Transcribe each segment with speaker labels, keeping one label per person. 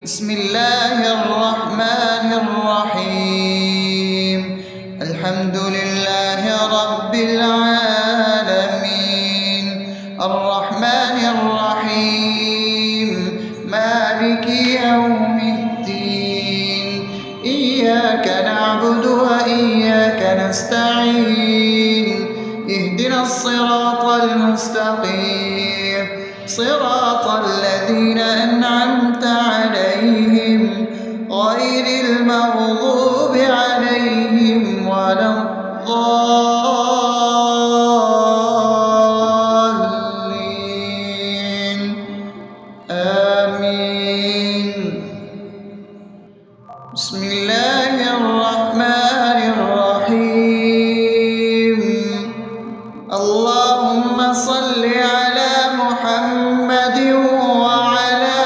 Speaker 1: بسم الله الرحمن الرحيم. الحمد لله رب العالمين، الرحمن الرحيم، مالك يوم الدين. إياك نعبد وإياك نستعين، اهدنا الصراط المستقيم، صراط الذين أنعمت عليهم غير المغضوب عليهم ولا الضالين. آمين. بسم الله الرحمن الرحيم. اللهم صل على محمد وعلى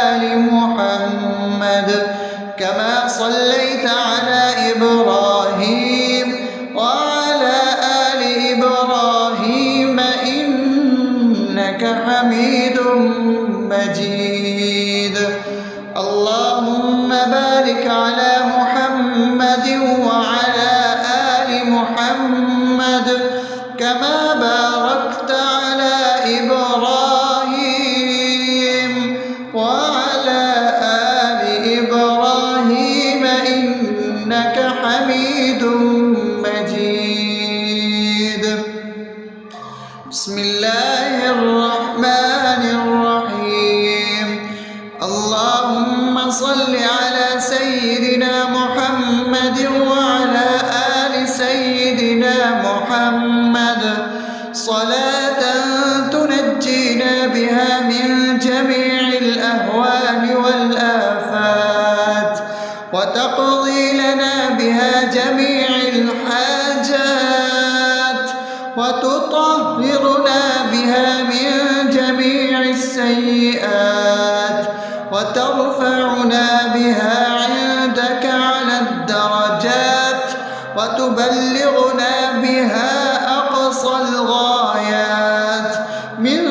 Speaker 1: آل محمد كما صليت على إبراهيم وعلى آل إبراهيم إنك حميد مجيد. اللهم بارك على محمد وعلى آل محمد كما باركت على إبراهيم وعلى آل إبراهيم إنك حميد مجيد. بسم الله الرحمن الرحيم. اللهم صل على سيدنا محمد وعلى آل سيدنا محمد صلاة تنجينا بها من جميع الأهوال والآفات، وتقضي لنا بها جميع الحاجات، وتطهرنا بها من جميع السيئات، وترفعنا بها عندك على الدرجات، وتبلغنا بها أقصى الغايات من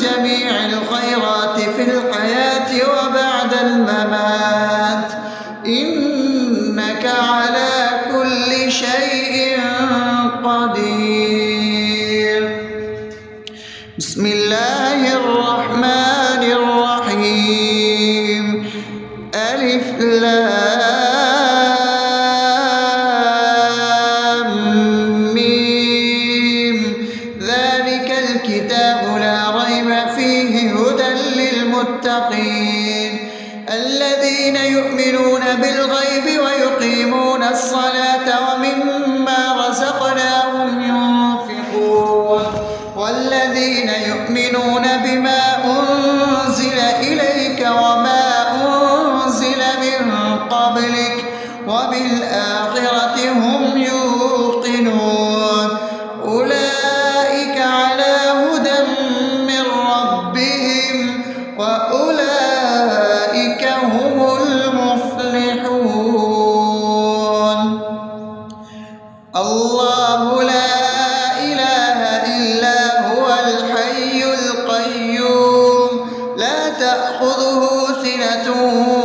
Speaker 1: جميع الخيرات في الحياة وبعد الممات، إنك على كل شيء قدير. بسم الله الرحمن الرحيم. ألف لام ميم. ذلك الكتاب لا ريب فيه هدى للمتقين الذين يؤمنون بالغيب ويقيمون الصلاة ومما رزقناهم ينفقون والذين يؤمنون بما أنزل إليك وما أنزل من قبلك وبالآخرة هم يوقنون أولئك على هدى من ربهم وأولئك هم المفلحون. الله لا إله إلا هو الحي القيوم لا تأخذه سنة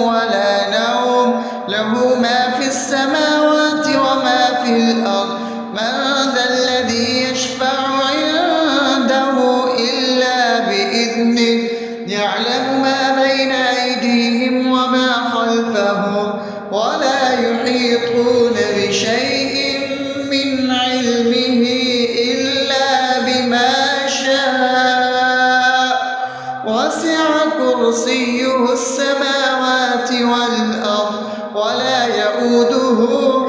Speaker 1: ولا نوم له ما في السماوات وما في الأرض. من ذا الذي يشفع عنده إلا بإذنه يعلم ما بين أيديهم وما خلفهم ولا يحيطون بشيء من علمه إلا بما شاء وسع كرسيه السماوات والأرض ولا يؤوده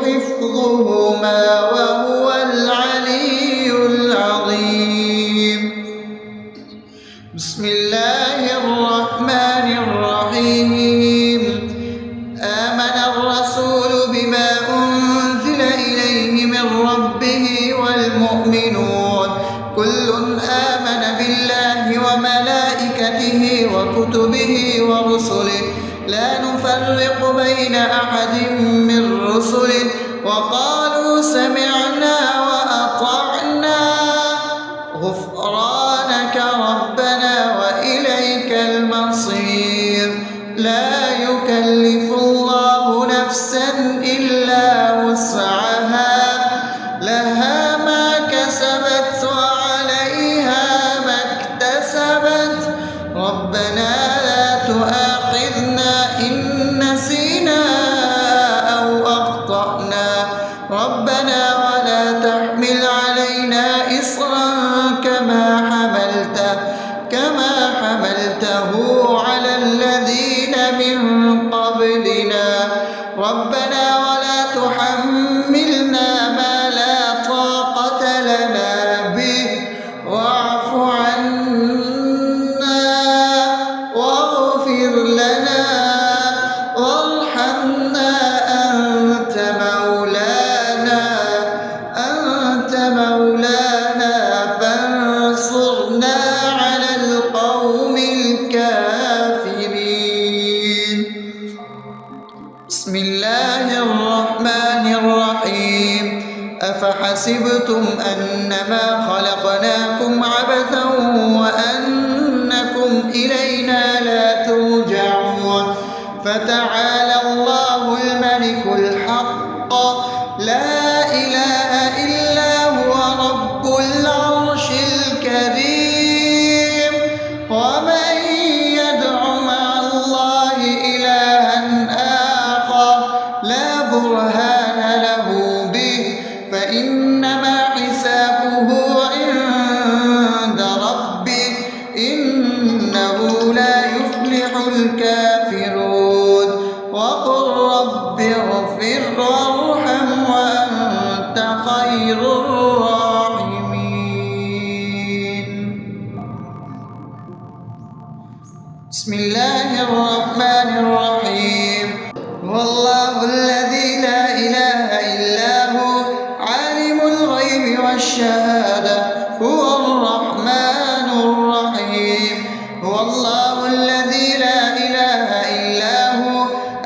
Speaker 1: حفظهما وهو العلي العظيم. بسم الله الرحمن الرحيم. آمن الرسول بما أنزل إليه من ربه والمؤمنون كل آمن بالله وملائكته وكتبه ورسله لا نفرق بين أحد من رسله وقالوا سمعنا وأطعنا غفرانك ربنا وإليك المصير. لا يكلف يكلف الله نفسا إلا وسعها لها ما كسبت وعليها ما اكتسبت ربنا لا تؤاخذنا إن نسينا أو أخطأنا ربنا ولا تحمل علينا إصرا كما حملته على الذين من قبلنا ربنا ولا تحملنا ما لا طاقة لنا به واعف عنا واغفر لنا وارحمنا أنت مولانا فانصرنا على القوم الكافرين. بسم الله الرحمن الرحيم أفحسبتم أنما خلقناكم عبثا وأنكم إلينا لا ترجعون فتعالى الله الملك الحق لا إله إلا هو رب العرش الكريم ومن يدع مع الله إلها آخر لا برهان له به فإنما حسابه عند ربه إنه لا يفلح الكافرون وقل رب اغفر وارحم وأنت خير الراحمين. بسم الله الرحمن الرحيم والله الذي لا إله إلا هو عالم الغيب والشهادة هو الرحمن الرحيم هو الله الذي لا إله إلا هو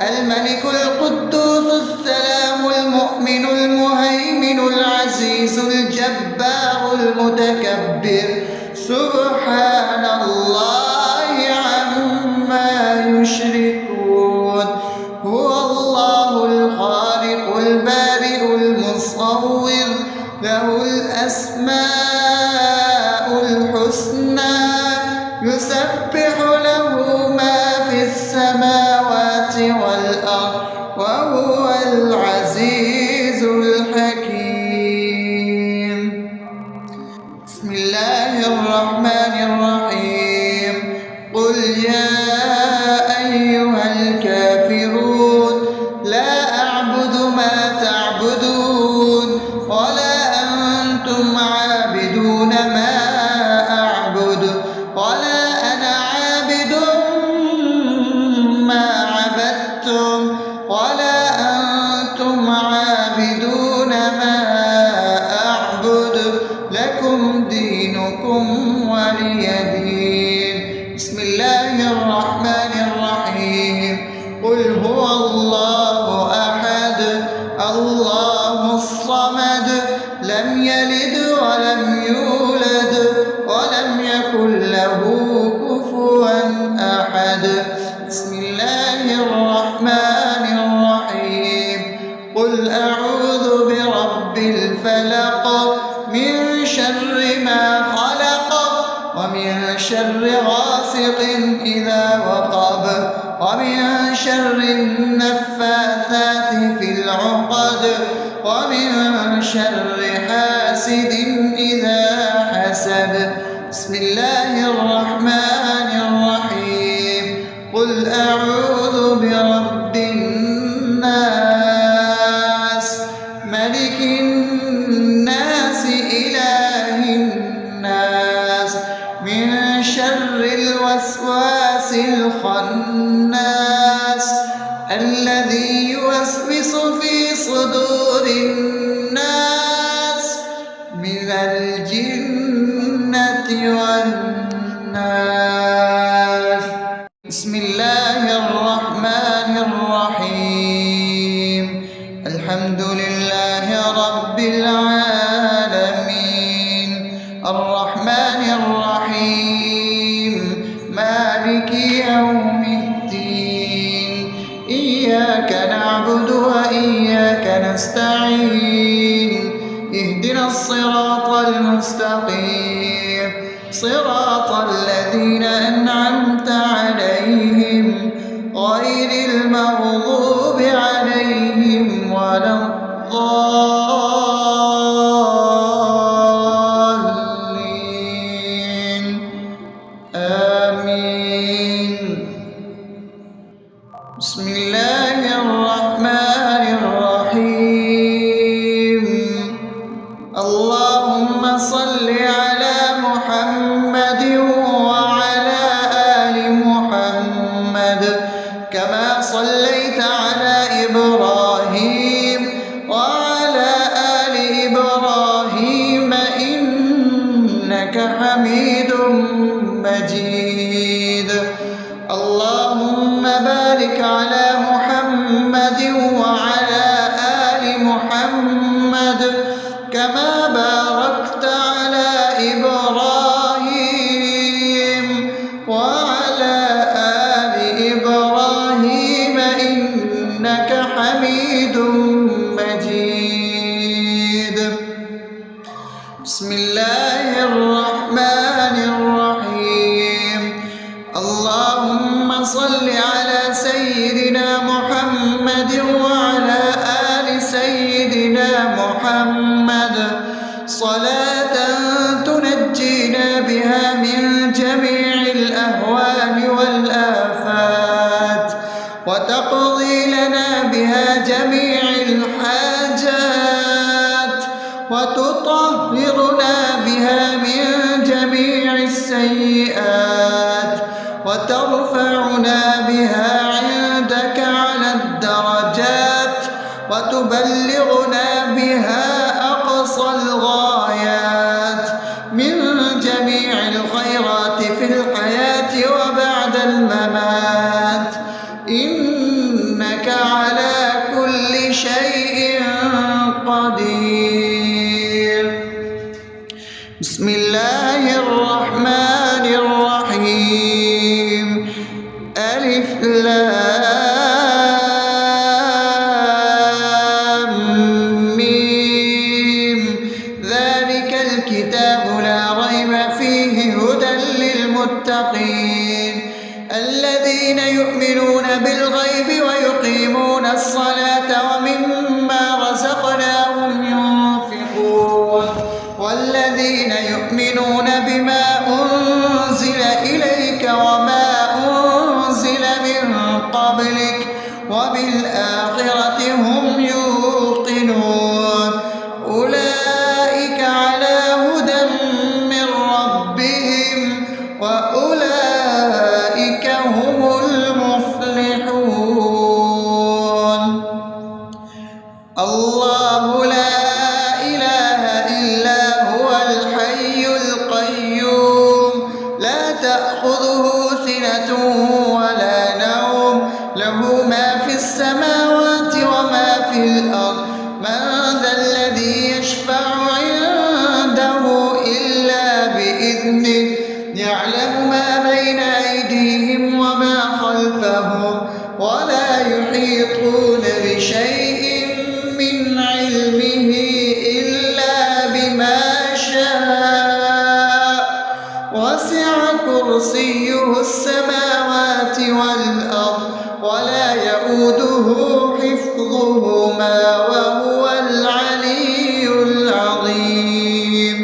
Speaker 1: الملك القدوس السلام المؤمن المهيمن العزيز الجبار المتكبر سبحان الله عما يشركون هو الله الخالق البارئ المصور له الأسماء الحسنى يسبح له ما في السماوات والأرض وهو العزيز الحكيم. بسم الله الرحمن الرحيم قل يا أيها الكافرون لا أعبد ما تعبدون ولا أنتم عابدون ما أعبد ولا أنا عابد ما عبدتم ولا أنتم عابدون ما أعبد لكم دينكم ولي دين. بسم الله الرحمن الرحيم قل هو الله أحد الله الصمد لم يلد ولم يولد ولم يكن له كفوا أحد. بسم الله الرحمن الرحيم قل أعوذ برب الفلق من شر ما خلق ومن شر غاسق إذا وقب ومن شر النفاثات في العقد ومن شر حاسد إذا حسد. بسم الله الرحمن الرحيم قل أعوذ برب الناس ملك الناس إله الناس من شر الوسواس الخناس الذي يوسوس في صدور الناس من الجنة والناس. بسم الله الرحمن الرحيم الحمد لله رب العالمين الرحمن الرحيم مالك يوم الدين إياك نعبد وإياك نستعين اهدنا الصراط المستقيم صراط الذين أنعمت عليهم غير المغضوب عليهم ولا الضالين آمين. بسم الله الرحمن الرحيم. اللهم صل على محمد وعلى آل محمد كما صليت على إبراهيم وعلى آل إبراهيم إنك حميد مجيد. اللهم بارك على محمد وعلى آل محمد كما باركت على إبراهيم وعلى آل إبراهيم إنك حميد مجيد. بسم الله الرحمن الرحيم. اللهم صل على سيدنا محمد وعلى آل سيدنا محمد صلاة تنجينا بها من جميع الأهوال والآفات وتقضي لنا بها جميع الحاجات وتطهرنا بها من جميع السيئات وترفعنا بها عندك على الدرجات وتبلغنا بها أقصى الغايات من جميع الخيرات في الحياة وبعد الممات إنك على كل شيء قدير. بسم الله الرحمن الرحيم. ألف لام ميم ذلك الكتاب لا ريب فيه هدى للمتقين الذين يؤمنون بالغيب ويقيمون الصلاة ومما رزقناهم ينفقون والذين يؤمنون بما أنزل إليك وما أنزل من قبلك وبالآخرة هم يوقنون أولئك على هدى من ربهم وأولئك هم المفلحون. الله لا إله إلا هو الحي القيوم لا تأخذه سنة ولا نوم له ما في السماوات وما في الأرض من ذا الذي يشفع عنده إلا بإذنه يعلم ما بين أيديهم وما خلفهم ولا يحيطون بشيء من علمه إلا بما شاء وسع كرسيه السماوات والأرض ولا يؤوده حفظهما وهو العلي العظيم.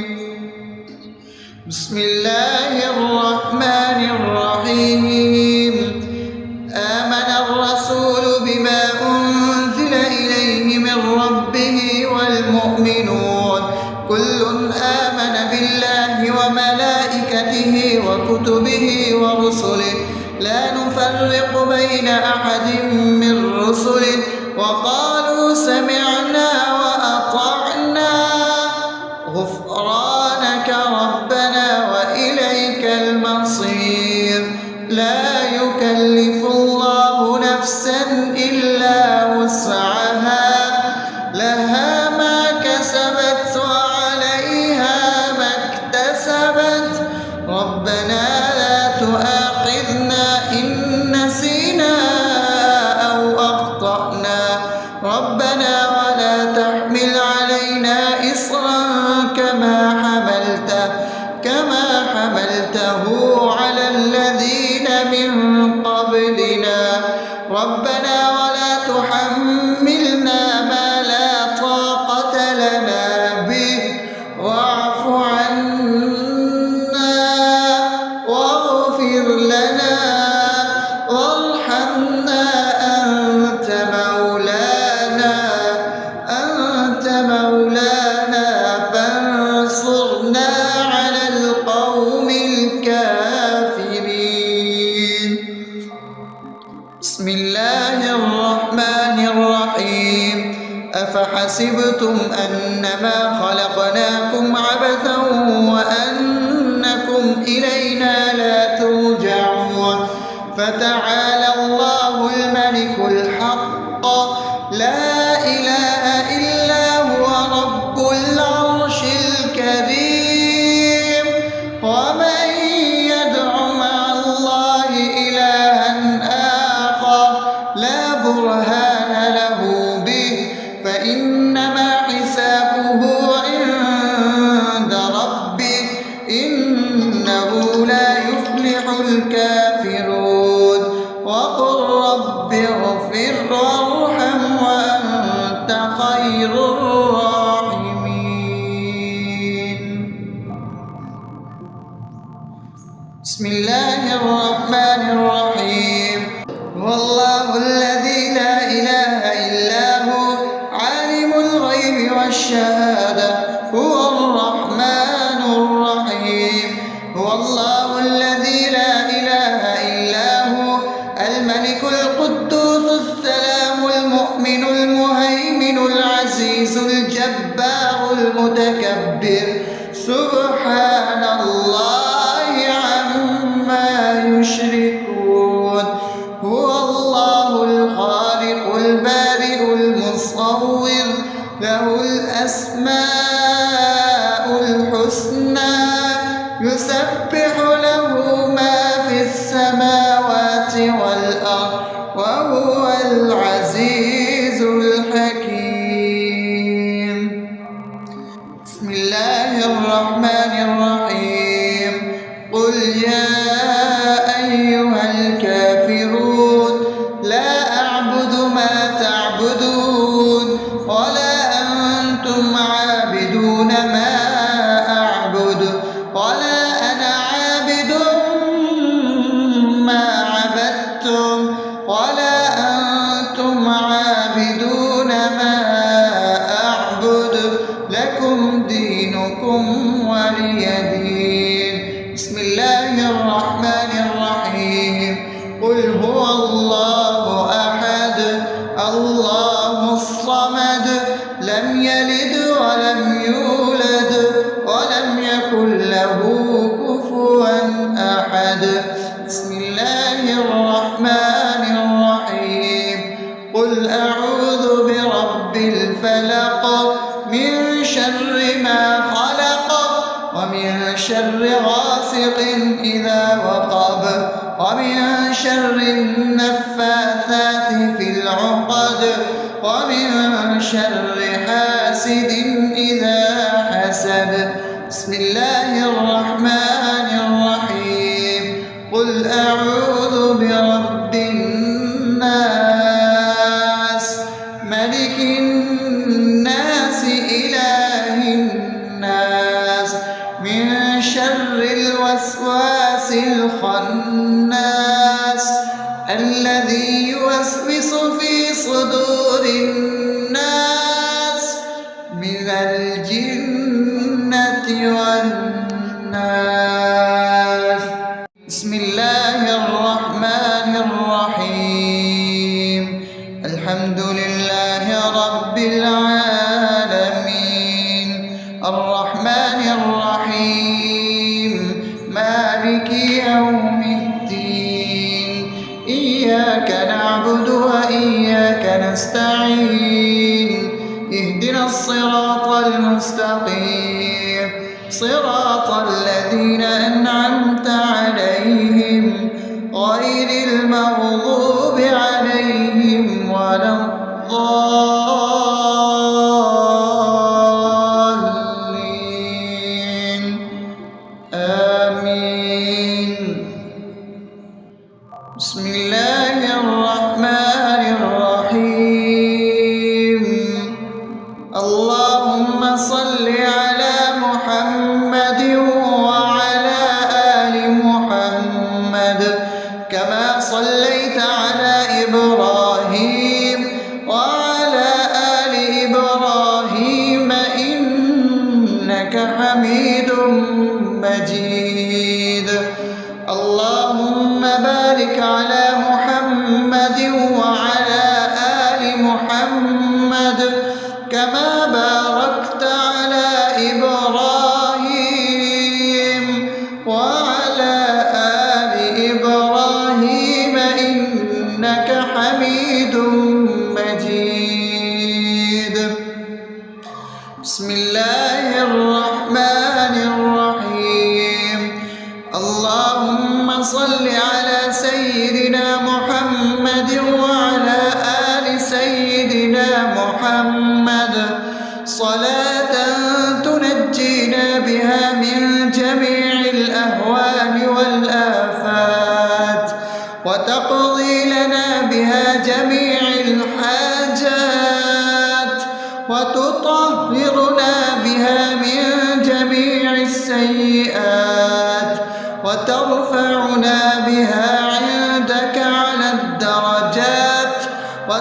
Speaker 1: بسم الله الرحمن الرحيم. آمن الرسول بما أنزل إليه من ربه والمؤمنون كل آمن بالله وملائكته وكتبه ورسله لا نفرق بين أحد من رسله وقالوا سمعنا وأطعنا غفرانك ربنا وإليك المصير. لا يكلف الله نفسا إلا وسعها لها ما كسبت وعليها ما اكتسبت ربنا لا تؤاخذنا إن نسينا أو ربنا ولا تحملنا ما لا طاقة لنا به واعف عنا واغفر لنا وارحمنا أنت مولانا فانصرنا على القوم الكافرين. بسم الله الرحمن الرحيم. أفحسبتم أنما خلقناكم عبثا وأنكم إلينا لا ترجعون فتعالى الله الملك الحق لا إله إلا هو رب العرش الكريم. ومن يدع مع الله إلها آخر لا برهان له به فإنما حسابه عند ربه إنه لا يفلح الكافرون. وقل رب اغفر وارحم وأنت خير الراحمين. بسم الله الرحمن الرحيم. هو الله الذي لا إله إلا هو عالم الغيب والشهادة هو الرحمن الرحيم. هو الله الذي لا إله إلا هو الملك القدوس السلام المؤمن المهيمن العزيز الجبار المتكبر سبحان الله عما يشركون. هو الله الخالق البارئ المصور له الأسماء الحسنى يسبح له ما في السماوات والأرض وهو العزيز الحكيم. بسم الله الرحمن الرحيم. قل يا أيها الكافرون لا أعبد ما تعبدون ولا أنتم عابدون ما أعبد ولا أنا عابد ما عبدتم ولا أنتم عابدون ما أعبد لكم دينكم ولي دين. بسم الله الرحمن الرحيم. قل هو الله أحد الله الصمد لم يلد ولم يولد ولم يكن له كفوا أحد. بسم الله الرحمن الرحيم. قل أعوذ برب الفلق من شر ما خلق ومن شر غاسق إذا وقب ومن شر النفاثات في العقد ومن شر حاسد إذا حسد. بسم الله الرحمن الرحيم. قل أعوذ برب الناس ملك الناس إله الناس من شر الوسواس الخناس الذي يوسوس في صدور الناس من الجنة والناس. بسم الله الرحمن الرحيم. الحمد لله رب العالمين الرحمن الرحيم مالك يوم الدين. إياك نعبد وإياك نستعين. اهدنا الصراط المستقيم صراط الذين أنعمت عليهم غير المغضوب عليهم ولا الضالين. آمين. بسم الله الرحمن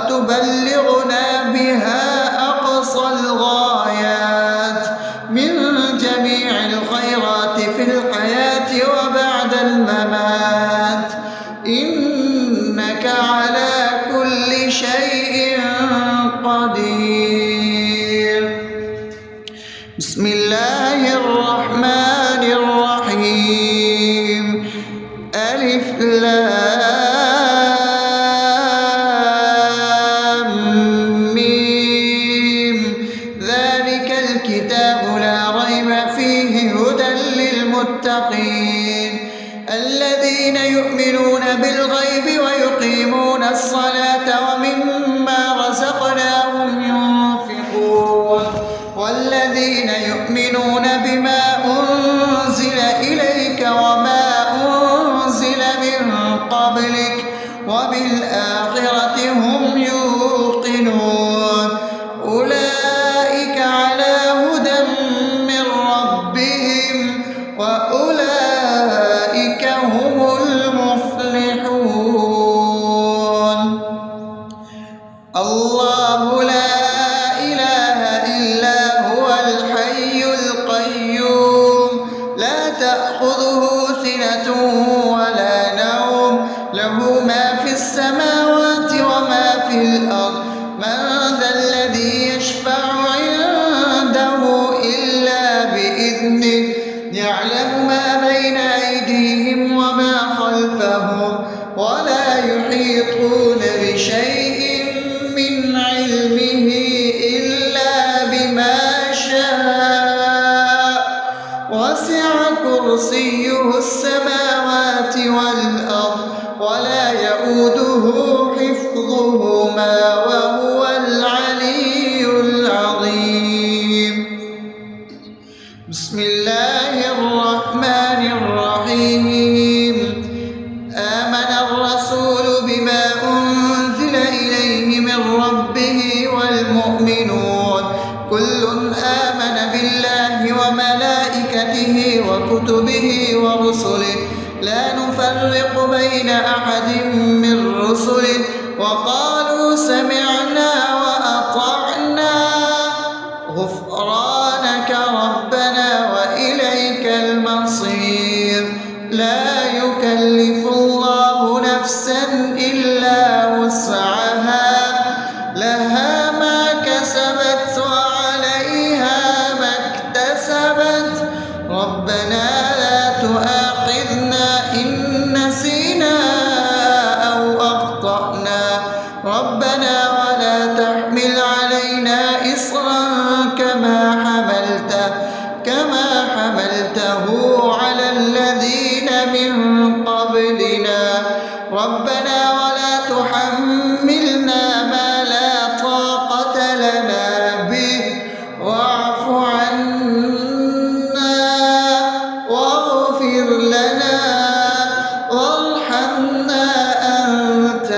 Speaker 1: وتبلغنا بها أقصى الغايات من جميع الخيرات في الحياة وبعد الممات، إنك على كل شيء قدير. بسم الله الرحمن الرحيم. ألف لام ميم. ذلك الكتاب لا ريب فيه هدى للمتقين الذين يؤمنون بالغيب ويقيمون الصلاة ومما رزقناهم ينفقون والذين يؤمنون بما أنزل إليك وما أنزل من قبلك وبالآخرة هم يوقنون أولئك على هدى من ربهم وأولئك هم المفلحون. الله لا إله إلا هو الحي القيوم لا تأخذه سنة ولا نوم له ما في السماوات وما في الأرض من ذا الذي يشفع عنده إلا بإذنه يعلم ما بين أيديهم وما خلفهم ولا يحيطون بشيء من علمه إلا بما شاء وسع كرسيه السماوات والأرض ولا يئوده حفظهما وهو العلي العظيم. بسم الله الرحمن الرحيم. آمن الرسول بما أنزل إليه من ربه والمؤمنون كل آمن بالله وملائكته وكتبه ورسله لا نفرق بين أحد من رسله وقالوا سمعنا وأطعنا غفرانك ربنا وإليك المصير. لا يكلف الله نفسا إلا وسعها لها ما كسبت وعليها ما اكتسبت ربنا لا تؤاخذنا إن نسينا أو أخطأنا ربنا ولا تحمل علينا إصرا كما حملته على الذين من قبلنا ربنا ولا تحملنا ما لا طاقة لنا به واعف عنا واغفر لنا وارحمنا أنت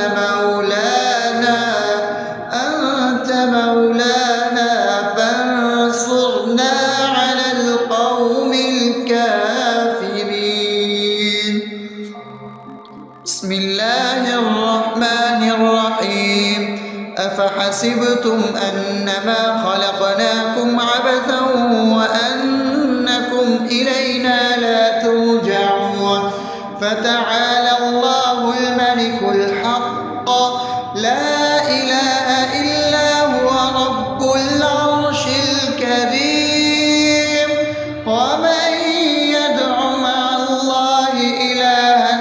Speaker 1: مولانا فانصرنا على القوم الكافرين. بسم الله الرحمن الرحيم. أفحسبتم أنما خلقناكم عبثا وأنكم إلينا لا ترجعون فتعالى الله الملك الحق لا إله إلا هو رب العرش الكريم. ومن يدع مع الله إلها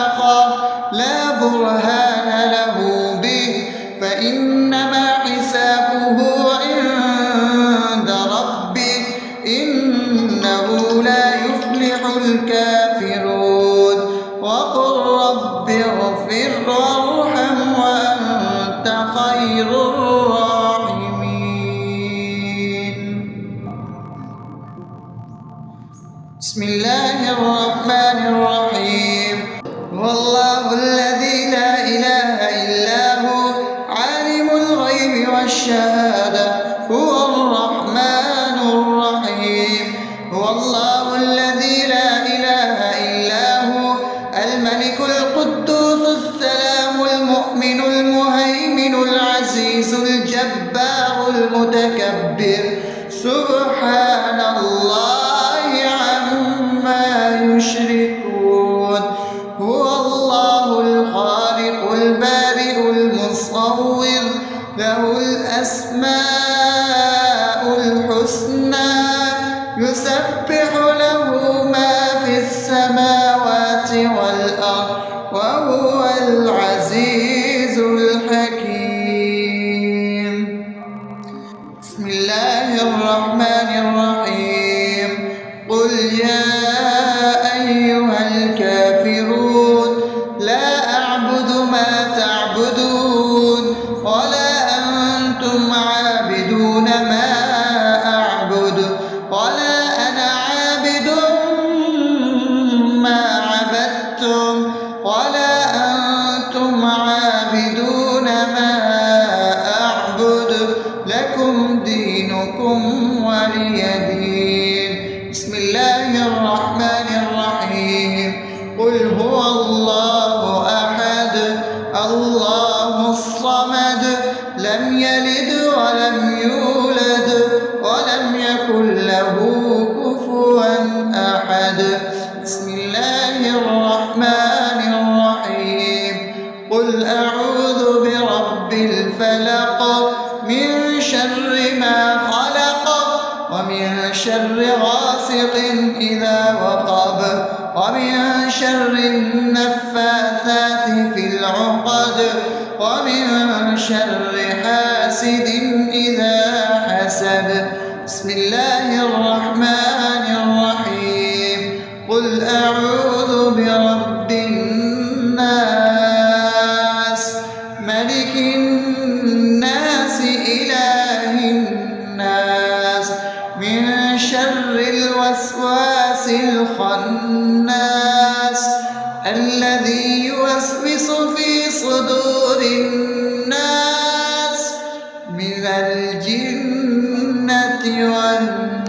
Speaker 1: آخر لا برهان له به فإنما حسابه عند ربه إنه لا يفلح الكافرون. وقل رب اغفر وارحم وأنت خير الراحمين. بسم الله الرحمن الرحيم. والله الذي لا إله إلا هو عالم الغيب والشهادة هو الرحمن الرحيم. هو الله الذي لا إله إلا هو الملك القدوس السلام المؤمن المهيمن العزيز الجبار المتكبر سبحان الله عما يشركون هو الله الخالق البارئ المصور له الأسماء الحسنى يسبح له ما في السماوات والأرض وهو العزيز الحكيم. بسم الله الرحمن الرحيم قل يا أيها الكافرون لا أعبد ما تعبدون ولا أنتم عابدون ما أعبد ولا أنا عابد ما عبدتم ولا أنتم عابدون ما أعبد لكم دينكم ولي دين. بسم الله الرحمن الرحيم قل هو الله أحد الله الصمد لم يلد ولم يولد ولم يكن له كفوا أحد. بسم الله الرحمن الرحيم قل أعوذ برب الفلق من شر ما خلق ومن شر غاسق إذا وقب ومن شر النفاثات في العقد ومن شر حاسد إذا حسد. بسم الله الرحمن الرحيم قل أعوذ برب الناس ملك الناس إله الناس من شر الوسواس الخناس الذي يوسوس في صدور الناس من الجنة والناس.